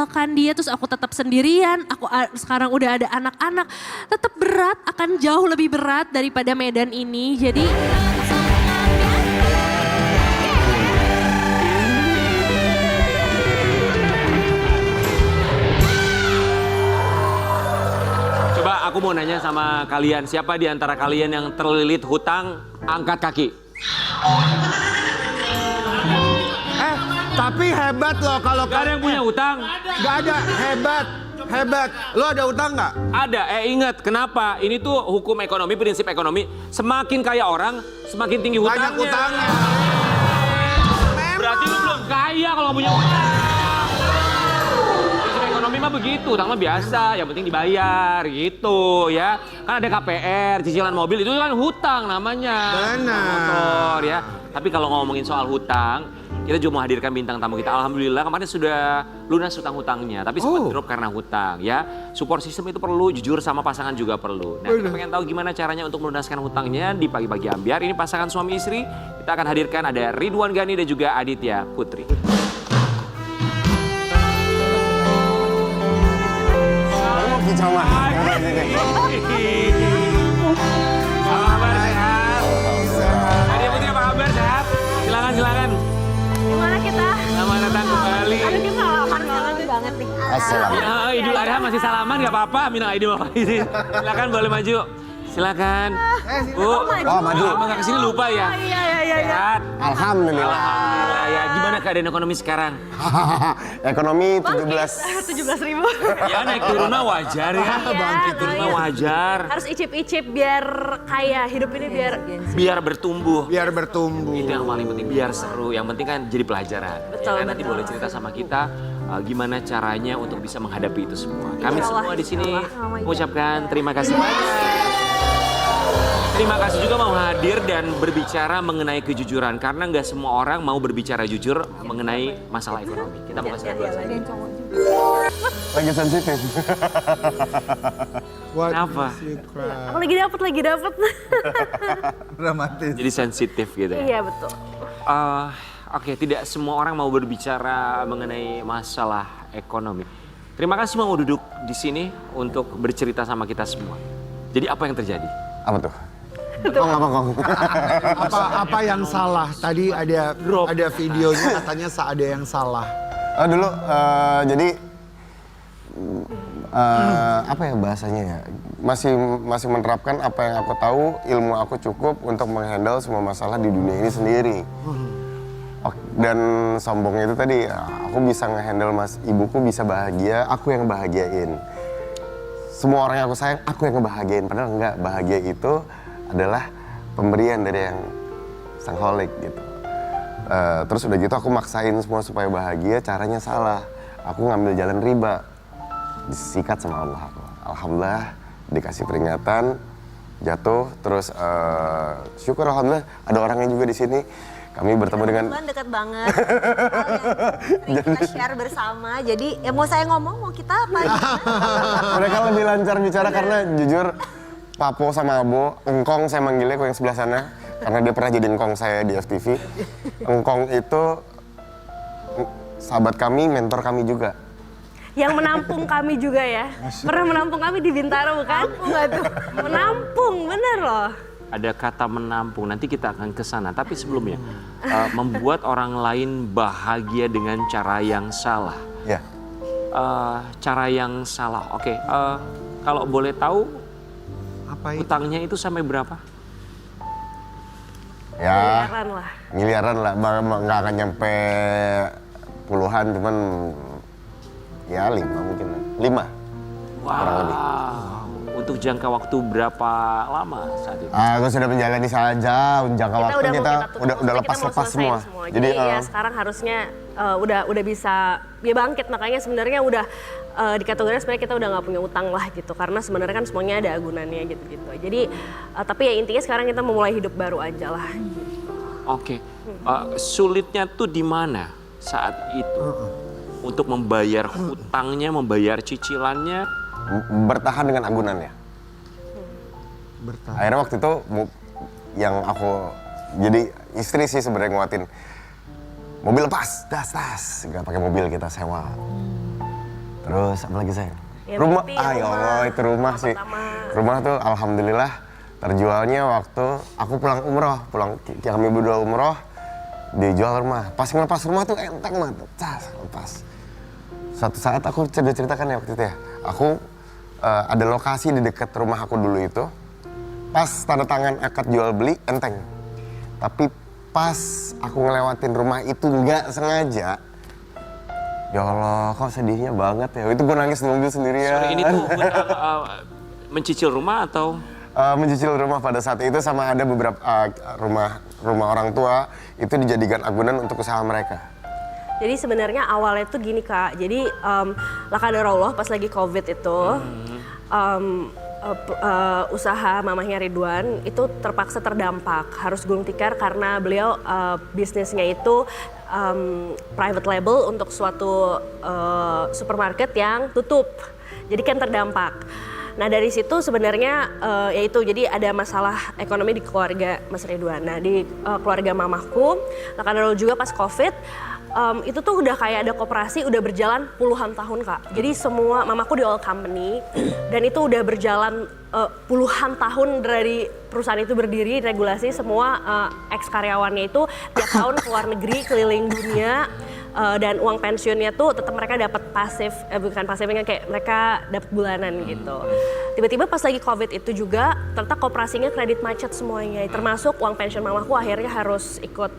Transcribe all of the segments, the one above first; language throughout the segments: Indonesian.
Kan dia terus aku tetap sendirian, sekarang udah ada anak-anak, tetap berat, akan jauh lebih berat daripada Medan ini. Jadi Coba aku mau nanya sama kalian, siapa di antara kalian yang terlilit hutang, angkat kaki. Tapi hebat loh kalau Gak ada yang punya hutang? Gak ada, hebat. Lo ada utang nggak? Ada, ingat kenapa? Ini tuh hukum ekonomi, prinsip ekonomi. Semakin kaya orang, semakin tinggi hutangnya. Banyak utangnya. Berarti lu belum kaya kalau punya hutang. Prinsip ekonomi mah begitu, hutang mah biasa, yang penting dibayar gitu ya. Kan ada KPR, cicilan mobil, itu kan hutang namanya. Benar. Motor ya. Tapi kalau ngomongin soal hutang, kita juga mau hadirkan bintang tamu kita. Alhamdulillah kemarin sudah lunas hutang-hutangnya. Tapi sempat drop karena hutang ya. Support system itu perlu, jujur sama pasangan juga perlu. Nah kita pengen tahu gimana caranya untuk melunaskan hutangnya di pagi-pagi ambiar. Ini pasangan suami istri. Kita akan hadirkan ada Ridwan Ghani dan juga Aditya Putri. Aditya Putri apa kabar? Sehat? Silakan. gimana kita? Selamat datang kembali. Aduh kita salaman banget nih. Assalamualaikum. Ya, Idul Adha masih salaman nggak apa-apa, minal aidin wal faizin. Silakan boleh maju. Silakan. Bu, maju. Lama nggak kesini lupa ya? Iya. Sehat. Alhamdulillah. Alhamdulillah ya. Gimana keadaan ekonomi sekarang? Ekonomi 17.000. Ya naik turun mah wajar ya. Bangkit turun mah wajar. Harus icip-icip biar kaya, hidup ini Biar bertumbuh. Biar bertumbuh. Itu yang paling penting, biar seru. Yang penting kan jadi pelajaran. Betul, Ya kan? Nanti betul. boleh cerita sama kita gimana caranya untuk bisa menghadapi itu semua. Kami semua di sini mengucapkan terima kasih banyak. Terima kasih juga mau hadir dan berbicara mengenai kejujuran. Karena nggak semua orang mau berbicara jujur mengenai masalah ekonomi. Kita mau kasih lihat saja. lagi sensitif. What Kenapa? makes you cry? Aku lagi dapet. Dramatis. Jadi sensitif gitu ya. Iya betul. Oke, tidak semua orang mau berbicara mengenai masalah ekonomi. Terima kasih mau duduk di sini untuk bercerita sama kita semua. Jadi apa yang terjadi? Apa tuh? Apa kong? Apa yang salah? Tadi ada videonya katanya ada yang salah. Oh dulu, jadi apa ya bahasanya ya? Masih menerapkan apa yang aku tahu, ilmu aku cukup untuk menghandle semua masalah di dunia ini sendiri. Dan sombongnya itu tadi, aku bisa ngehandle ibuku bisa bahagia, aku yang bahagiain. Semua orang yang aku sayang, aku yang ngebahagiain. Padahal enggak, bahagia itu adalah pemberian dari yang sang holik gitu. Terus udah gitu aku maksain semua supaya bahagia, caranya salah. Aku ngambil jalan riba, disikat sama Allah aku. Alhamdulillah dikasih peringatan, jatuh. Terus syukur alhamdulillah ada orangnya juga di sini. Kami bertemu dengan... Kebetulan dekat banget. Kita share bersama. Jadi ya mau saya ngomong, mau kita apa? Mereka lebih lancar bicara karena jujur Papo sama Abo, Engkong saya manggilnya yang sebelah sana. Karena dia pernah jadi engkong saya di FTV. Engkong itu sahabat kami, mentor kami juga. Yang menampung kami juga ya. Pernah menampung kami di Bintaro bukan? Menampung, bener loh. Ada kata menampung, nanti kita akan ke sana. Tapi sebelumnya, membuat orang lain bahagia dengan cara yang salah. Ya. Cara yang salah, oke. Kalau boleh tahu, Apa itu? utangnya itu sampai berapa? Ya, Miliaran lah. miliaran lah, nggak akan nyampe puluhan, cuman ya 5 mungkin. 5. Kurang lebih. Untuk jangka waktu berapa lama saat itu? Aku sudah menjalani saja, jangka waktu kita udah lepas-lepas semua. Jadi ya sekarang harusnya udah bisa ya bangkit, makanya sebenarnya udah di kategori sebenarnya kita udah nggak punya utang lah gitu, karena sebenarnya kan semuanya ada agunannya gitu. Jadi tapi ya intinya sekarang kita memulai hidup baru aja lah. Oke, sulitnya tuh di mana saat itu untuk membayar hutangnya, membayar cicilannya? Bertahan dengan agunannya. Akhirnya waktu itu yang aku jadi istri sih sebenarnya nguatin mobil lepas, das, nggak pakai mobil kita sewa. Terus apa lagi sayang? Ya, Rumah, mimpi, ya Allah itu rumah sih. pertama. Rumah tuh alhamdulillah terjualnya waktu aku pulang umroh, kami berdua umroh, dijual rumah. Pas ngelepas rumah tuh enteng banget, lepas. Suatu saat aku ceritakan ya waktu itu ya, aku ada lokasi di dekat rumah aku dulu itu, pas tanda tangan akad jual beli enteng. Tapi pas aku ngelewatin rumah itu nggak sengaja, ya Allah kok sedihnya banget ya, itu gue nangis di mobil sendirian. Sorry, ini tuh mencicil rumah atau? Mencicil rumah pada saat itu sama ada beberapa rumah orang tua itu dijadikan agunan untuk usaha mereka. Jadi sebenarnya awalnya tuh gini Kak, jadi lakadarullah pas lagi COVID itu usaha mamahnya Ridwan itu terpaksa terdampak, harus gulung tikar karena beliau bisnisnya itu private label untuk suatu supermarket yang tutup, jadi kan terdampak. Nah dari situ sebenarnya yaitu jadi ada masalah ekonomi di keluarga Mas Ridwan. Nah di keluarga mamahku, lakadarullah juga pas COVID, itu tuh udah kayak ada koperasi udah berjalan puluhan tahun Kak. Jadi semua mamaku di all company dan itu udah berjalan puluhan tahun dari perusahaan itu berdiri, regulasi semua ex karyawannya itu tiap tahun ke luar negeri keliling dunia. Dan uang pensiunnya tuh tetap mereka dapat pasif, bukan pasifnya kayak mereka dapat bulanan gitu. Tiba-tiba pas lagi COVID itu juga ternyata koperasinya kredit macet semuanya, termasuk uang pensiun mamaku akhirnya harus ikut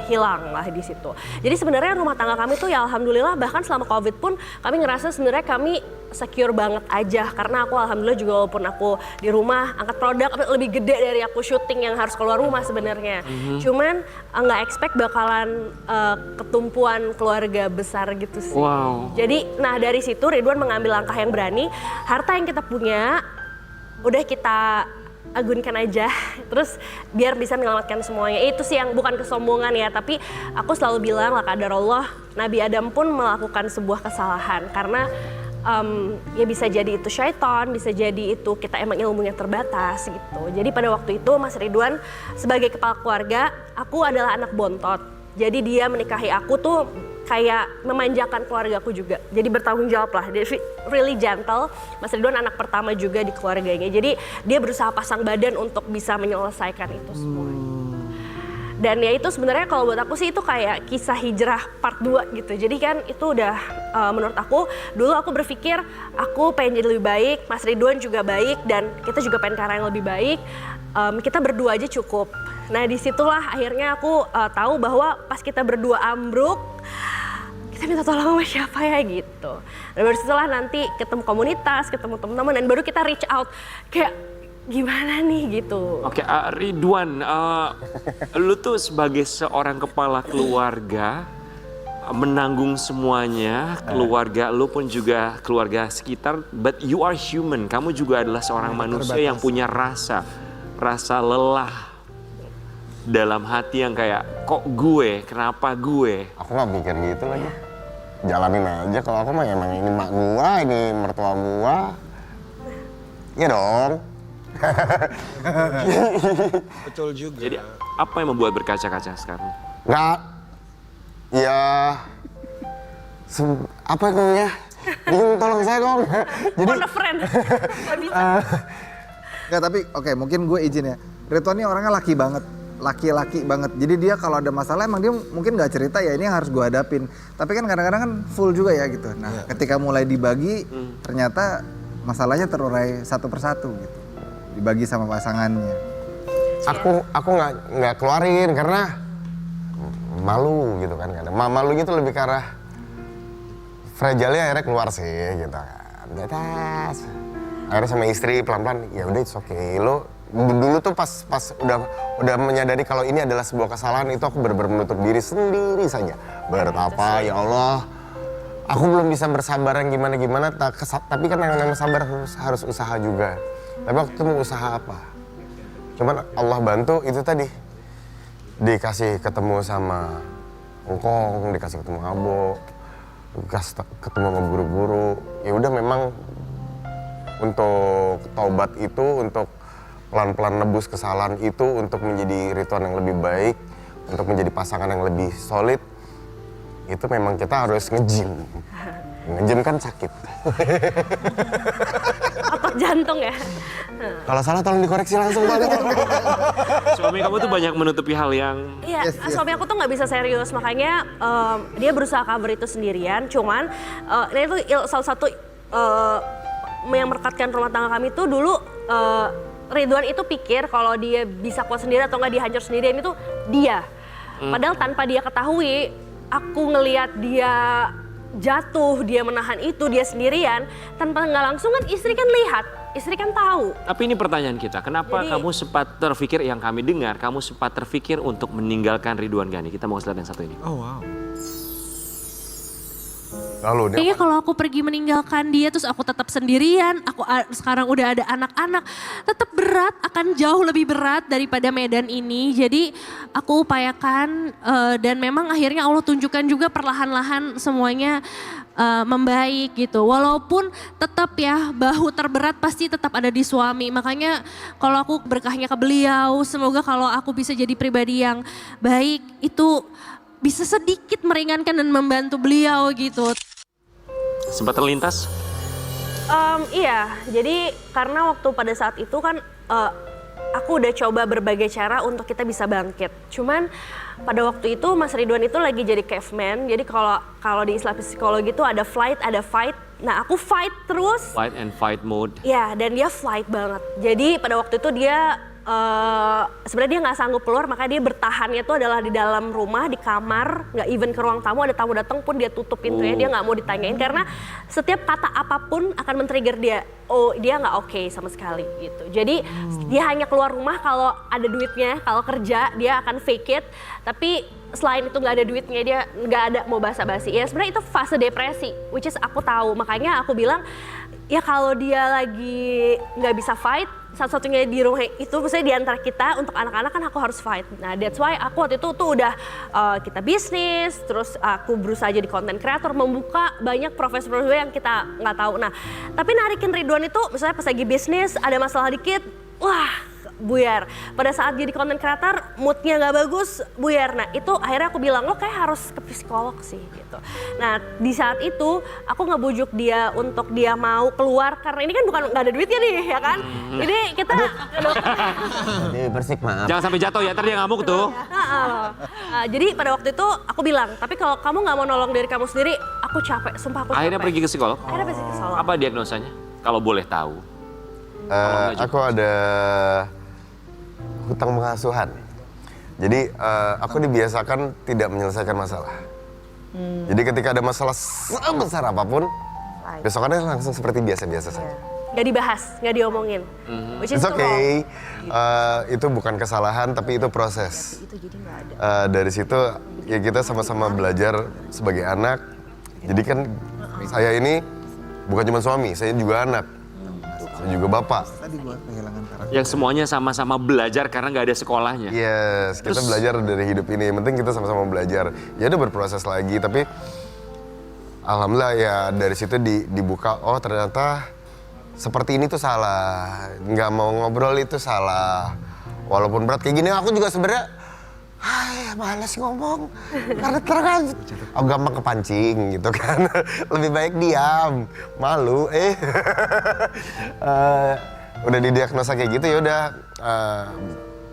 hilang lah di situ. Jadi sebenarnya rumah tangga kami tuh ya alhamdulillah bahkan selama COVID pun kami ngerasa sebenarnya kami secure banget aja karena aku alhamdulillah juga walaupun aku di rumah angkat produk lebih gede dari aku syuting yang harus keluar rumah sebenarnya. Cuman nggak expect bakalan ketumpuan keluarga besar gitu sih. Wow. Jadi nah dari situ Ridwan mengambil langkah yang berani, harta yang kita punya udah kita agunkan aja, terus biar bisa menyelamatkan semuanya. Itu sih yang bukan kesombongan ya, tapi aku selalu bilang lakadarullah, Nabi Adam pun melakukan sebuah kesalahan karena ya bisa jadi itu syaitan, bisa jadi itu kita emang ilmunya terbatas gitu. Jadi pada waktu itu Mas Ridwan sebagai kepala keluarga, aku adalah anak bontot. Jadi dia menikahi aku tuh kayak memanjakan keluarga aku juga. Jadi bertanggung jawab lah, dia really gentle. Mas Ridwan anak pertama juga di keluarganya. Jadi dia berusaha pasang badan untuk bisa menyelesaikan itu semua. Dan ya itu sebenarnya kalau buat aku sih itu kayak kisah hijrah part 2 gitu. Jadi kan itu udah menurut aku, dulu aku berpikir aku pengen jadi lebih baik, Mas Ridwan juga baik, dan kita juga pengen ke arah yang lebih baik. Kita berdua aja cukup. Nah disitulah akhirnya aku tahu bahwa pas kita berdua ambruk, kita minta tolong sama siapa ya gitu. Dan baru setelah nanti ketemu komunitas, ketemu teman-teman, dan baru kita reach out kayak gimana nih gitu. Oke, Ridwan, lu tuh sebagai seorang kepala keluarga menanggung semuanya, keluarga lu pun juga keluarga sekitar, but you are human. Kamu juga adalah seorang manusia yang punya rasa lelah dalam hati yang kayak kok gue, kenapa gue? Aku nggak mikir gitu lagi. Jalanin aja, kalau aku mah emang ini mak gua, ini mertua gua. Iya dong. Betul juga. Jadi apa yang membuat berkaca-kaca sekarang? Nggak, ya, apa ya? Bingung, tolong saya dong. Jadi, Phone a friend. Nggak bisa. Nggak, tapi oke, mungkin gue izin ya. Ridwan ini orangnya laki banget, laki-laki banget. Jadi dia kalau ada masalah emang dia mungkin nggak cerita ya ini yang harus gue hadapin. Tapi kan kadang-kadang kan full juga ya gitu. Nah ketika mulai dibagi ternyata masalahnya terurai satu persatu gitu. Dibagi sama pasangannya. aku nggak keluarin karena malu gitu kan. Malunya tuh lebih ke arah fragile-nya akhirnya keluar sih gitu kan. Di atas. Akhirnya sama istri pelan-pelan, ya udah it's okay. Lo dulu tuh pas udah menyadari kalau ini adalah sebuah kesalahan, itu aku benar-benar menutup diri sendiri saja. Bertapa ya Allah, aku belum bisa bersabar yang gimana-gimana, tapi kan yang namanya sabar harus usaha juga. Tapi waktu itu mau usaha apa? Cuman Allah bantu itu tadi, dikasih ketemu sama Ngkong, dikasih ketemu Abo, dikasih ketemu sama guru-guru. Ya udah memang untuk taubat itu, untuk pelan-pelan nebus kesalahan itu, untuk menjadi Ridwan yang lebih baik, untuk menjadi pasangan yang lebih solid, itu memang kita harus nge-gym. Nge-gym kan sakit. Otot jantung ya. Kalau salah tolong dikoreksi langsung Pak. Suami kamu tuh banyak menutupi hal yang Iya, suami aku tuh nggak bisa serius, makanya dia berusaha cover itu sendirian. Cuman ini tuh salah satu yang merekatkan rumah tangga kami tuh dulu Ridwan itu pikir kalau dia bisa kuat sendiri atau nggak dia hancur sendirian itu dia. Padahal tanpa dia ketahui, aku ngelihat dia jatuh, dia menahan itu, dia sendirian, tanpa nggak langsung kan istri kan lihat, istri kan tahu. Tapi ini pertanyaan kita, kenapa Jadi- kamu sempat terpikir, yang kami dengar, kamu sempat terpikir untuk meninggalkan Ridwan Ghani? Kita mau lihat yang satu ini. Oh wow. Lalu dia Iya, kalau aku pergi meninggalkan dia terus aku tetap sendirian, aku sekarang udah ada anak-anak, tetap berat, akan jauh lebih berat daripada medan ini. Jadi aku upayakan dan memang akhirnya Allah tunjukkan juga perlahan-lahan semuanya membaik gitu. Walaupun tetap ya bahu terberat pasti tetap ada di suami. Makanya kalau aku berkahnya ke beliau, semoga kalau aku bisa jadi pribadi yang baik itu bisa sedikit meringankan dan membantu beliau gitu. Sempat terlintas? Iya, jadi karena waktu pada saat itu kan aku udah coba berbagai cara untuk kita bisa bangkit. Cuman pada waktu itu Mas Ridwan itu lagi jadi caveman. Jadi kalau di istilah psikologi itu ada flight, ada fight. Nah aku fight terus. Fight and fight mode. Ya, dan dia flight banget. Jadi pada waktu itu dia sebenarnya dia nggak sanggup keluar, makanya dia bertahannya itu adalah di dalam rumah, di kamar, nggak even ke ruang tamu, ada tamu datang pun dia tutup pintunya, dia nggak mau ditanyain karena setiap kata apapun akan men-trigger dia. Oh, dia nggak oke sama sekali gitu. Jadi dia hanya keluar rumah kalau ada duitnya, kalau kerja dia akan fake it. Tapi selain itu nggak ada duitnya, dia nggak ada mau basa-basi. Ya sebenarnya itu fase depresi, which is aku tahu. Makanya aku bilang ya kalau dia lagi nggak bisa fight, satu-satunya di rumah itu maksudnya di antara kita untuk anak-anak kan aku harus fight. Nah that's why aku waktu itu tuh udah kita bisnis, terus aku berusaha jadi content creator, membuka banyak profesi-profesi yang kita nggak tahu. Nah tapi narikin Ridwan itu misalnya pas lagi bisnis ada masalah dikit, wah buyar. Pada saat jadi content creator moodnya nggak bagus, buyar. Nah itu akhirnya aku bilang lo kayak harus ke psikolog sih gitu. Nah di saat itu aku ngebujuk dia untuk dia mau keluar karena ini kan bukan nggak ada duitnya nih ya kan. Ini kita Dewi Persik maaf. Jangan sampai jatuh ya, ntar dia ngamuk tuh. jadi pada waktu itu aku bilang, tapi kalau kamu nggak mau nolong diri kamu sendiri, aku capek, sumpah aku capek. Akhirnya pergi ke psikolog? Akhirnya pergi ke psikolog. Apa diagnosanya? Kalau boleh tahu. Aku ada hutang pengasuhan. Jadi aku dibiasakan tidak menyelesaikan masalah. Jadi ketika ada masalah sebesar apapun, besokannya langsung seperti biasa-biasa saja. Gak dibahas, gak diomongin. Which is It's itu okay. Itu bukan kesalahan, tapi itu proses. Dari situ ya kita sama-sama belajar sebagai anak. Jadi kan saya ini bukan cuma suami, saya juga anak. Saya juga bapak. Tadi gua kehilangan karakter. Yang semuanya sama-sama belajar karena nggak ada sekolahnya. Yes, kita belajar dari hidup ini. Yang penting kita sama-sama belajar. Ya udah berproses lagi, tapi alhamdulillah ya dari situ dibuka. Oh ternyata seperti ini tuh salah. Nggak mau ngobrol itu salah. Walaupun berat kayak gini, aku juga sebenarnya males ngomong. Karena terang gampang kepancing gitu kan. Lebih baik diam, malu. Udah didiagnosa kayak gitu ya udah.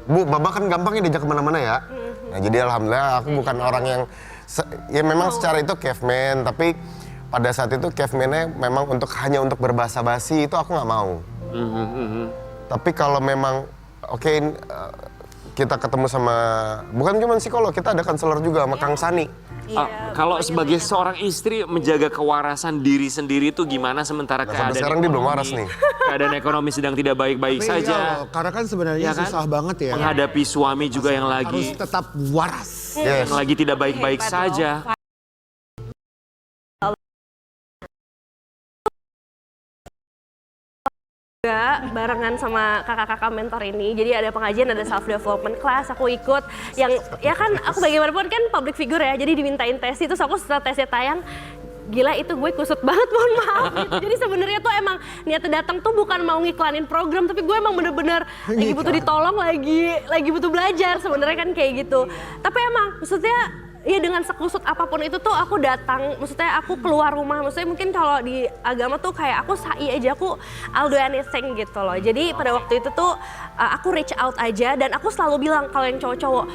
Bu, Baba kan gampangnya diajak kemana-mana ya. Nah jadi alhamdulillah aku bukan orang yang ya memang secara itu caveman, tapi pada saat itu caveman-nya memang hanya untuk berbahasa basi itu aku nggak mau. Tapi kalau memang kita ketemu sama bukan cuma psikolog, kita ada konselor juga sama Kang Sani. Kalau sebagai seorang istri menjaga kewarasan diri sendiri itu gimana sementara Nah, sampai keadaan sekarang dia belum ekonomi- waras nih. Keadaan ekonomi sedang tidak baik-baik Tapi iya saja. loh, karena kan sebenarnya Ya kan? susah banget ya. Menghadapi suami juga yang Harus lagi tetap waras. Yes. tidak baik-baik saja. juga barengan sama kakak-kakak mentor ini. Jadi ada pengajian, ada self development class, aku ikut. Yang ya kan aku bagaimanapun kan public figure ya. Jadi dimintain tes itu, aku setelah tesnya tayang, gila itu gue kusut banget, mohon maaf gitu. Jadi sebenarnya tuh emang niatnya datang tuh bukan mau ngiklanin program, tapi gue emang bener-bener lagi butuh ditolong, lagi butuh belajar sebenarnya kan kayak gitu. Tapi emang maksudnya Iya, dengan sekusut apapun itu tuh aku datang, maksudnya aku keluar rumah, maksudnya mungkin kalau di agama tuh kayak aku sa'i aja, I'll do anything gitu loh. Jadi pada waktu itu tuh aku reach out aja dan aku selalu bilang kalau yang cowok-cowok,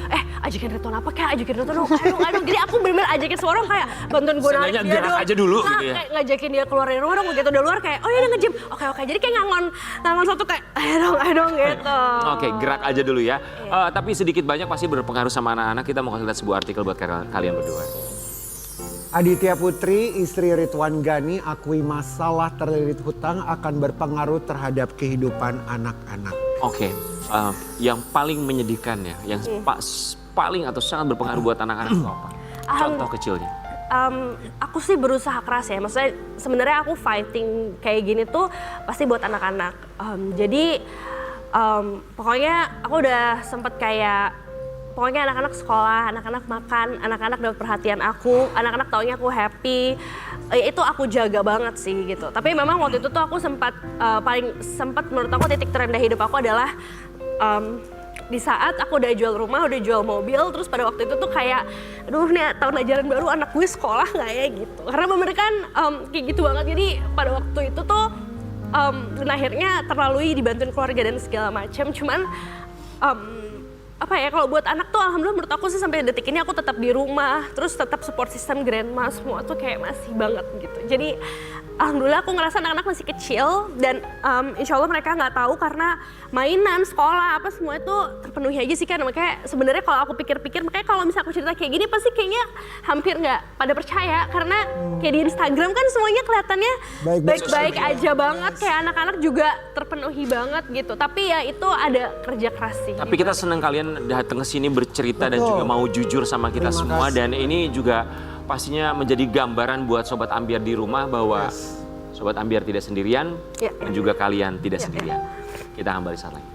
ajakin Ridwan apa kayak, ajakin Ridwan dong, ayo. Jadi aku bener-bener ajakin semua orang kayak bantuin gue narik Seenggaknya dia gerak dong. aja dulu Nah, gitu ya. kayak ngajakin dia keluar dari rumah dong, begitu udah luar kayak, oh ya udah nge-gym, oke. Jadi kayak ngangon satu kayak, ayo dong gitu. Oke, gerak aja dulu ya. Tapi sedikit banyak pasti berpengaruh sama anak-anak. Kita mau kasih lihat sebuah artikel buat kalian berdua. Aditya Putri, istri Ridwan Ghani, akui masalah terlilit hutang akan berpengaruh terhadap kehidupan anak-anak. Oke, yang paling menyedihkan ya, yang paling atau sangat berpengaruh buat anak-anak itu apa? Contoh kecilnya. Aku sih berusaha keras ya, maksudnya sebenarnya aku fighting kayak gini tuh pasti buat anak-anak. Jadi pokoknya aku udah sempet kayak, pokoknya anak-anak sekolah, anak-anak makan, anak-anak dapat perhatian aku, anak-anak taunya aku happy, itu aku jaga banget sih gitu. Tapi memang waktu itu tuh aku sempat menurut aku titik terendah hidup aku adalah di saat aku udah jual rumah, udah jual mobil, terus pada waktu itu tuh kayak, aduh nih tahun ajaran baru anak gue sekolah nggak ya gitu. Karena bener kan kayak gitu banget, jadi pada waktu itu tuh dan akhirnya terlalui dibantuin keluarga dan segala macam. Cuman apa ya, kalau buat anak tuh alhamdulillah menurut aku sih sampai detik ini aku tetap di rumah, terus tetap support system grandma semua tuh kayak masih banget gitu. Jadi alhamdulillah aku ngerasa anak-anak masih kecil dan insya Allah mereka nggak tahu karena mainan, sekolah, apa semua itu terpenuhi aja sih kan. Makanya sebenarnya kalau aku pikir-pikir, makanya kalau misalnya aku cerita kayak gini pasti kayaknya hampir nggak pada percaya karena kayak di Instagram kan semuanya kelihatannya baik-baik aja banget, kayak anak-anak juga terpenuhi banget gitu. Tapi ya itu ada kerja keras sih. Tapi kita seneng kalian datang ke sini bercerita dan juga mau jujur sama kita semua. Dan ini juga pastinya menjadi gambaran buat Sobat Ambiar di rumah bahwa Sobat Ambiar tidak sendirian dan juga kalian tidak sendirian. Kita kembali saat lagi.